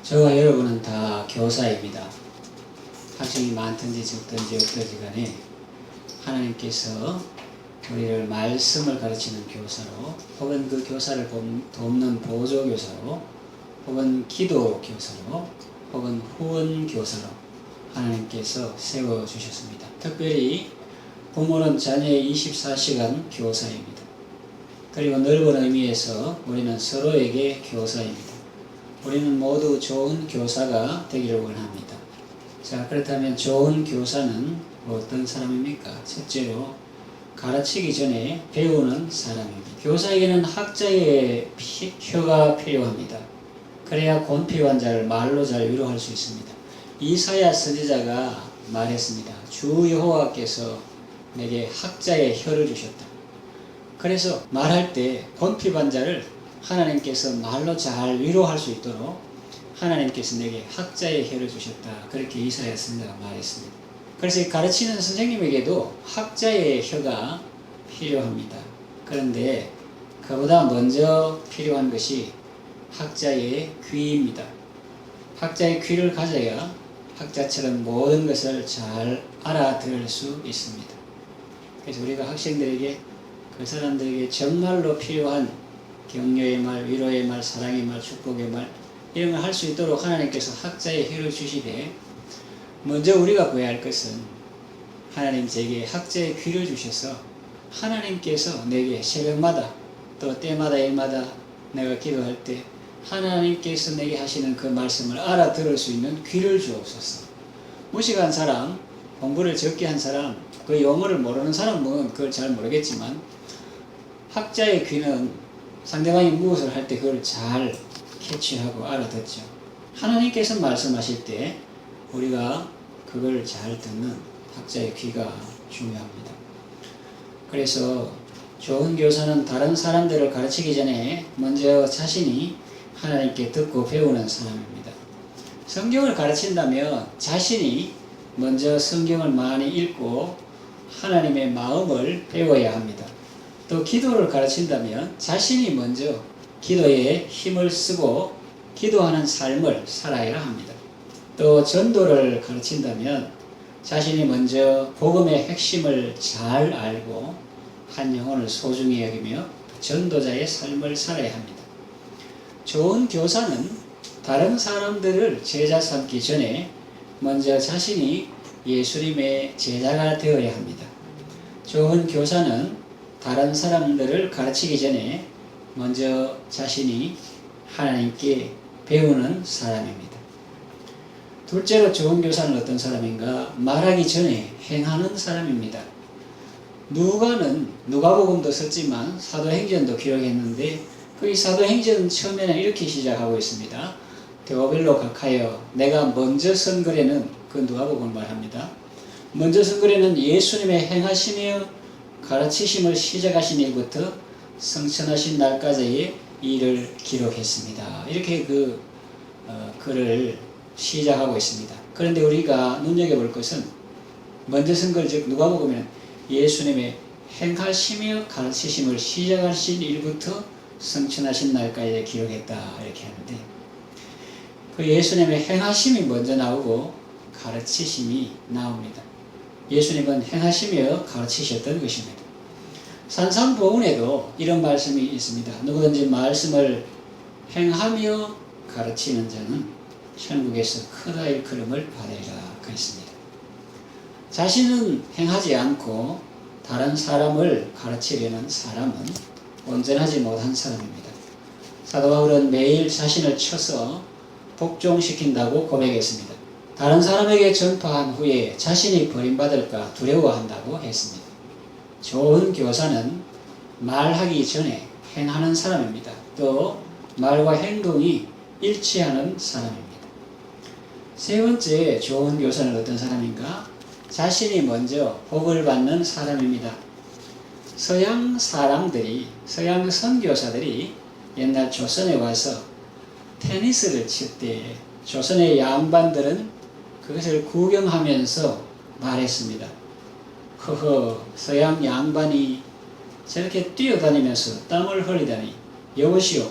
저와 여러분은 다 교사입니다. 학생이 많든지 적든지 없든지 간에 하나님께서 우리를 말씀을 가르치는 교사로, 혹은 그 교사를 돕는 보조교사로, 혹은 기도 교사로, 혹은 후원 교사로 하나님께서 세워주셨습니다. 특별히 부모는 자녀의 24시간 교사입니다. 그리고 넓은 의미에서 우리는 서로에게 교사입니다. 우리는 모두 좋은 교사가 되기를 원합니다. 자, 그렇다면 좋은 교사는 어떤 사람입니까? 첫째로 가르치기 전에 배우는 사람입니다. 교사에게는 학자의 혀가 필요합니다. 그래야 곤필요한 자를 말로 잘 위로할 수 있습니다. 이사야 선지자가 말했습니다. 주 여호와께서 내게 학자의 혀를 주셨다. 그래서 말할 때 곤필요한 자를 하나님께서 말로 잘 위로할 수 있도록 하나님께서 내게 학자의 혀를 주셨다. 그렇게 이사야 선지자가 말했습니다. 그래서 가르치는 선생님에게도 학자의 혀가 필요합니다. 그런데 그보다 먼저 필요한 것이 학자의 귀입니다. 학자의 귀를 가져야 학자처럼 모든 것을 잘 알아들을 수 있습니다. 그래서 우리가 학생들에게, 그 사람들에게 정말로 필요한 격려의 말, 위로의 말, 사랑의 말, 축복의 말, 이런 걸 할 수 있도록 하나님께서 학자의 혀를 주시되, 먼저 우리가 구해야 할 것은 하나님 제게 학자의 귀를 주셔서 하나님께서 내게 새벽마다 또 때마다 일마다 내가 기도할 때 하나님께서 내게 하시는 그 말씀을 알아들을 수 있는 귀를 주옵소서. 무식한 사람, 공부를 적게 한 사람, 그 영어를 모르는 사람은 그걸 잘 모르겠지만 학자의 귀는 상대방이 무엇을 할 때 그걸 잘 캐치하고 알아듣죠. 하나님께서 말씀하실 때 우리가 그걸 잘 듣는 학자의 귀가 중요합니다. 그래서 좋은 교사는 다른 사람들을 가르치기 전에 먼저 자신이 하나님께 듣고 배우는 사람입니다. 성경을 가르친다면 자신이 먼저 성경을 많이 읽고 하나님의 마음을 배워야 합니다. 또 기도를 가르친다면 자신이 먼저 기도에 힘을 쓰고 기도하는 삶을 살아야 합니다. 또 전도를 가르친다면 자신이 먼저 복음의 핵심을 잘 알고 한 영혼을 소중히 여기며 전도자의 삶을 살아야 합니다. 좋은 교사는 다른 사람들을 제자 삼기 전에 먼저 자신이 예수님의 제자가 되어야 합니다. 좋은 교사는 다른 사람들을 가르치기 전에 먼저 자신이 하나님께 배우는 사람입니다. 둘째로 좋은 교사는 어떤 사람인가? 말하기 전에 행하는 사람입니다. 누가는 누가복음도 썼지만 사도행전도 기록했는데 그 사도행전 처음에는 이렇게 시작하고 있습니다. 데오빌로 각하여 내가 먼저 쓴 글에는, 그 누가복음을 말합니다. 먼저 쓴 글에는 예수님의 행하시며 가르치심을 시작하신 일부터 성천하신 날까지의 일을 기록했습니다. 이렇게 그 글을 시작하고 있습니다. 그런데 우리가 눈여겨볼 것은 먼저 쓴 글, 즉 누가복음에는 예수님의 행하시며 가르치심을 시작하신 일부터 성천하신 날까지 기록했다 이렇게 하는데, 그 예수님의 행하심이 먼저 나오고 가르치심이 나옵니다. 예수님은 행하시며 가르치셨던 것입니다. 산상보훈에도 이런 말씀이 있습니다. 누구든지 말씀을 행하며 가르치는 자는 천국에서 크다 일컬음을 받으리라 그랬습니다. 자신은 행하지 않고 다른 사람을 가르치려는 사람은 온전하지 못한 사람입니다. 사도 바울은 매일 자신을 쳐서 복종시킨다고 고백했습니다. 다른 사람에게 전파한 후에 자신이 버림받을까 두려워한다고 했습니다. 좋은 교사는 말하기 전에 행하는 사람입니다. 또 말과 행동이 일치하는 사람입니다. 세 번째 좋은 교사는 어떤 사람인가? 자신이 먼저 복을 받는 사람입니다. 서양 사람들이, 서양 선교사들이 옛날 조선에 와서 테니스를 칠 때 조선의 양반들은 그것을 구경하면서 말했습니다. 허허, 서양 양반이 저렇게 뛰어다니면서 땀을 흘리다니, 여보시오,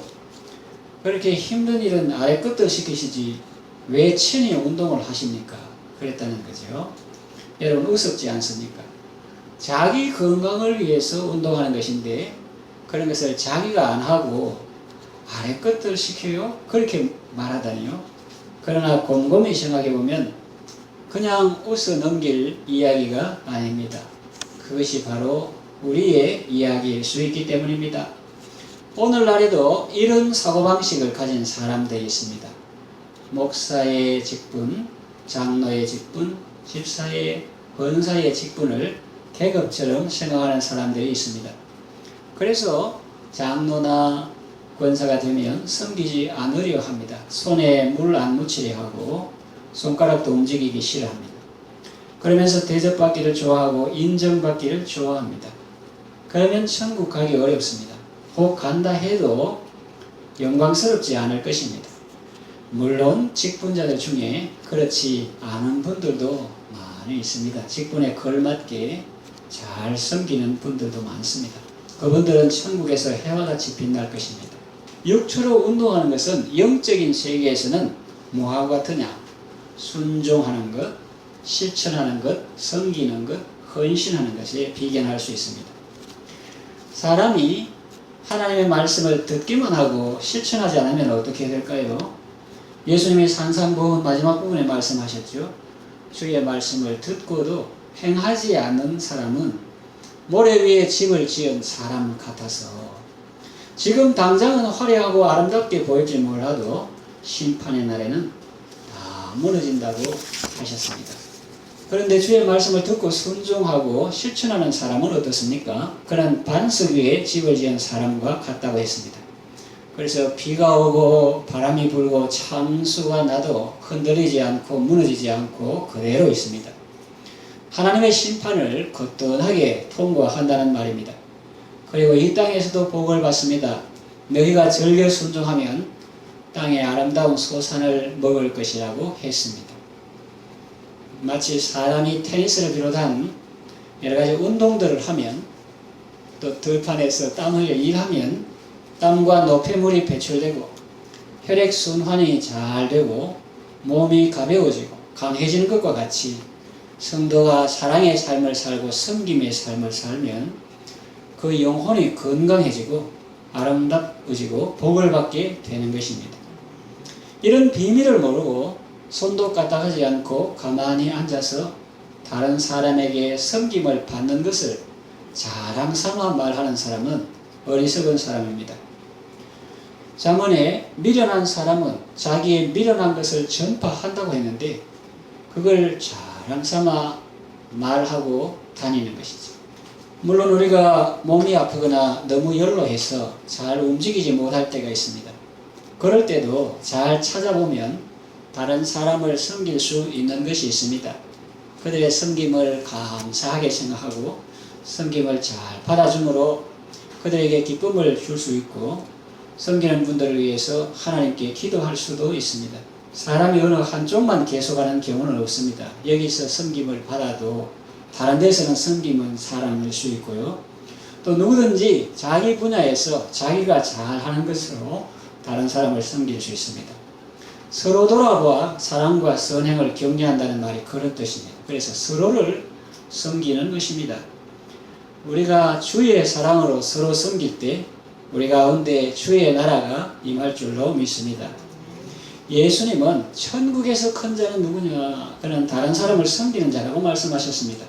그렇게 힘든 일은 아래 끝도 시키시지 왜 친히 운동을 하십니까? 그랬다는 거죠. 여러분 우습지 않습니까? 자기 건강을 위해서 운동하는 것인데 그런 것을 자기가 안 하고 아래 끝을 시켜요? 그렇게 말하다니요. 그러나 곰곰이 생각해 보면 그냥 웃어 넘길 이야기가 아닙니다. 그것이 바로 우리의 이야기일 수 있기 때문입니다. 오늘날에도 이런 사고방식을 가진 사람들이 있습니다. 목사의 직분, 장로의 직분, 집사의, 권사의 직분을 계급처럼 생각하는 사람들이 있습니다. 그래서 장로나 권사가 되면 섬기지 않으려 합니다. 손에 물 안 묻히려 하고 손가락도 움직이기 싫어합니다. 그러면서 대접받기를 좋아하고 인정받기를 좋아합니다. 그러면 천국 가기 어렵습니다. 곧 간다 해도 영광스럽지 않을 것입니다. 물론 직분자들 중에 그렇지 않은 분들도 많이 있습니다. 직분에 걸맞게 잘 섬기는 분들도 많습니다. 그분들은 천국에서 해와 같이 빛날 것입니다. 육체로 운동하는 것은 영적인 세계에서는 뭐하고 같으냐? 순종하는 것, 실천하는 것, 섬기는 것, 헌신하는 것에 비견할 수 있습니다. 사람이 하나님의 말씀을 듣기만 하고 실천하지 않으면 어떻게 될까요? 예수님이 산상보훈 마지막 부분에 말씀하셨죠. 주의 말씀을 듣고도 행하지 않는 사람은 모래 위에 집을 지은 사람 같아서 지금 당장은 화려하고 아름답게 보일지 몰라도 심판의 날에는 다 무너진다고 하셨습니다. 그런데 주의 말씀을 듣고 순종하고 실천하는 사람은 어떻습니까? 그는 반석 위에 집을 지은 사람과 같다고 했습니다. 그래서 비가 오고 바람이 불고 창수가 나도 흔들리지 않고 무너지지 않고 그대로 있습니다. 하나님의 심판을 거뜬하게 통과한다는 말입니다. 그리고 이 땅에서도 복을 받습니다. 너희가 즐겨 순종하면 땅의 아름다운 소산을 먹을 것이라고 했습니다. 마치 사람이 테니스를 비롯한 여러가지 운동들을 하면 또 들판에서 땀 흘려 일하면 땀과 노폐물이 배출되고 혈액순환이 잘 되고 몸이 가벼워지고 강해지는 것과 같이 성도가 사랑의 삶을 살고 섬김의 삶을 살면 그 영혼이 건강해지고 아름답어지고 복을 받게 되는 것입니다. 이런 비밀을 모르고 손도 까딱하지 않고 가만히 앉아서 다른 사람에게 섬김을 받는 것을 자랑 삼아 말하는 사람은 어리석은 사람입니다. 잠언에 미련한 사람은 자기의 미련한 것을 전파한다고 했는데 그걸 자랑 삼아 말하고 다니는 것이죠. 물론 우리가 몸이 아프거나 너무 연로해서 잘 움직이지 못할 때가 있습니다. 그럴 때도 잘 찾아보면 다른 사람을 섬길 수 있는 것이 있습니다. 그들의 섬김을 감사하게 생각하고 섬김을 잘 받아줌으로 그들에게 기쁨을 줄 수 있고 섬기는 분들을 위해서 하나님께 기도할 수도 있습니다. 사람이 어느 한쪽만 계속하는 경우는 없습니다. 여기서 섬김을 받아도 다른 데서는 섬김은 사람일 수 있고요. 또 누구든지 자기 분야에서 자기가 잘하는 것으로 다른 사람을 섬길 수 있습니다. 서로 돌아보아 사랑과 선행을 격려한다는 말이 그런 뜻입니다. 그래서 서로를 섬기는 것입니다. 우리가 주의 사랑으로 서로 섬길 때 우리 가운데 주의 나라가 임할 줄로 믿습니다. 예수님은 천국에서 큰 자는 누구냐? 그는 다른 사람을 섬기는 자라고 말씀하셨습니다.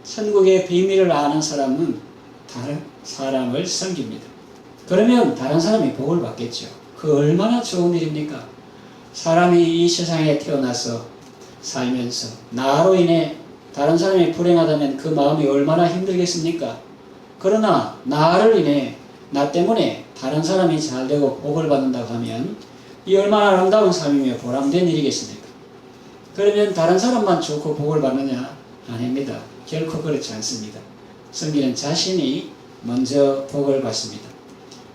천국의 비밀을 아는 사람은 다른 사람을 섬깁니다. 그러면 다른 사람이 복을 받겠죠. 그 얼마나 좋은 일입니까? 사람이 이 세상에 태어나서 살면서 나로 인해 다른 사람이 불행하다면 그 마음이 얼마나 힘들겠습니까? 그러나 나를 인해 나 때문에 다른 사람이 잘되고 복을 받는다고 하면 이 얼마나 아름다운 삶이며 보람된 일이겠습니까? 그러면 다른 사람만 좋고 복을 받느냐? 아닙니다. 결코 그렇지 않습니다. 섬기는 자신이 먼저 복을 받습니다.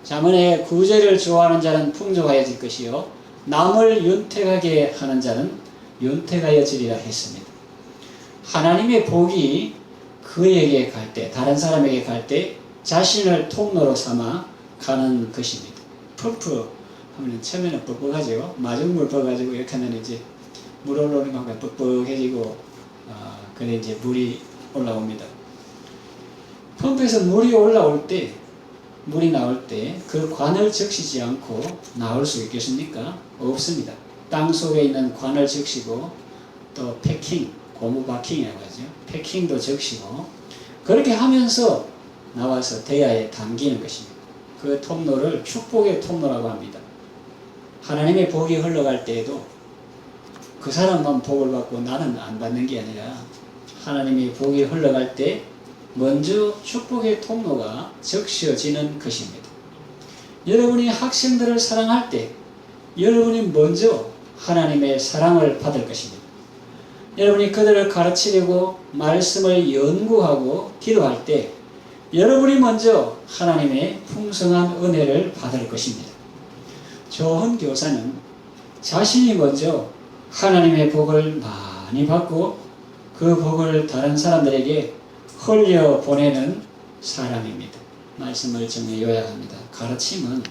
잠언에 구제를 좋아하는 자는 풍족하여질 것이요 남을 윤택하게 하는 자는 윤택하여지리라 했습니다. 하나님의 복이 그에게 갈 때, 다른 사람에게 갈 때 자신을 통로로 삼아 가는 것입니다. 펌프 하면 처음에는 뻑뻑하죠. 마중물 퍼가지고 이렇게 하면 이제 물 올라오는 거 하면 뻑뻑해지고 그래 이제 물이 올라옵니다. 펌프에서 물이 올라올 때, 물이 나올 때 그 관을 적시지 않고 나올 수 있겠습니까? 없습니다. 땅 속에 있는 관을 적시고 또 패킹, 고무 바킹이라고 하죠. 패킹도 적시고 그렇게 하면서 나와서 대야에 담기는 것입니다. 그 통로를 축복의 통로라고 합니다. 하나님의 복이 흘러갈 때에도 그 사람만 복을 받고 나는 안 받는 게 아니라 하나님의 복이 흘러갈 때 먼저 축복의 통로가 적셔지는 것입니다. 여러분이 학생들을 사랑할 때 여러분이 먼저 하나님의 사랑을 받을 것입니다. 여러분이 그들을 가르치려고 말씀을 연구하고 기도할 때 여러분이 먼저 하나님의 풍성한 은혜를 받을 것입니다. 좋은 교사는 자신이 먼저 하나님의 복을 많이 받고 그 복을 다른 사람들에게 흘려보내는 사람입니다. 말씀을 정리 요약합니다. 가르침은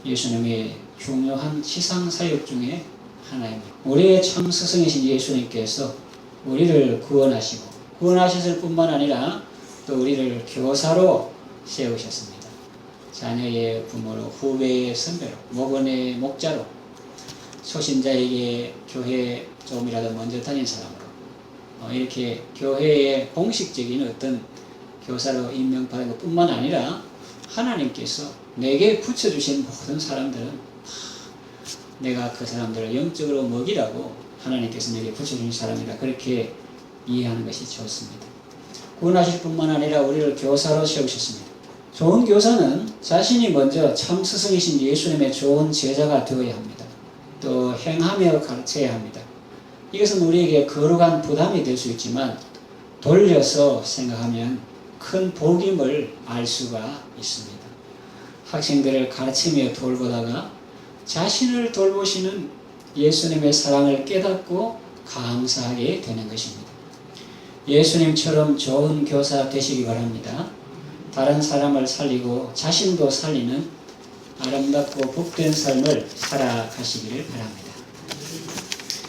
예수님의 중요한 지상사역 중에 하나입니다. 우리의 참 스승이신 예수님께서 우리를 구원하셨을 뿐만 아니라 또 우리를 교사로 세우셨습니다. 자녀의 부모로, 후배의 선배로, 목원의 목자로, 초신자에게 교회 조금이라도 먼저 다닌 사람으로 이렇게 교회의 공식적인 어떤 교사로 임명받은 것 뿐만 아니라 하나님께서 내게 붙여주신 모든 사람들은 내가 그 사람들을 영적으로 먹이라고 하나님께서 내게 붙여주신 사람이다. 그렇게 이해하는 것이 좋습니다. 구원하실 뿐만 아니라 우리를 교사로 세우셨습니다. 좋은 교사는 자신이 먼저 참 스승이신 예수님의 좋은 제자가 되어야 합니다. 또 행하며 가르쳐야 합니다. 이것은 우리에게 거룩한 부담이 될 수 있지만 돌려서 생각하면 큰 복임을 알 수가 있습니다. 학생들을 가르치며 돌보다가 자신을 돌보시는 예수님의 사랑을 깨닫고 감사하게 되는 것입니다. 예수님처럼 좋은 교사 되시기 바랍니다. 다른 사람을 살리고 자신도 살리는 아름답고 복된 삶을 살아가시기를 바랍니다.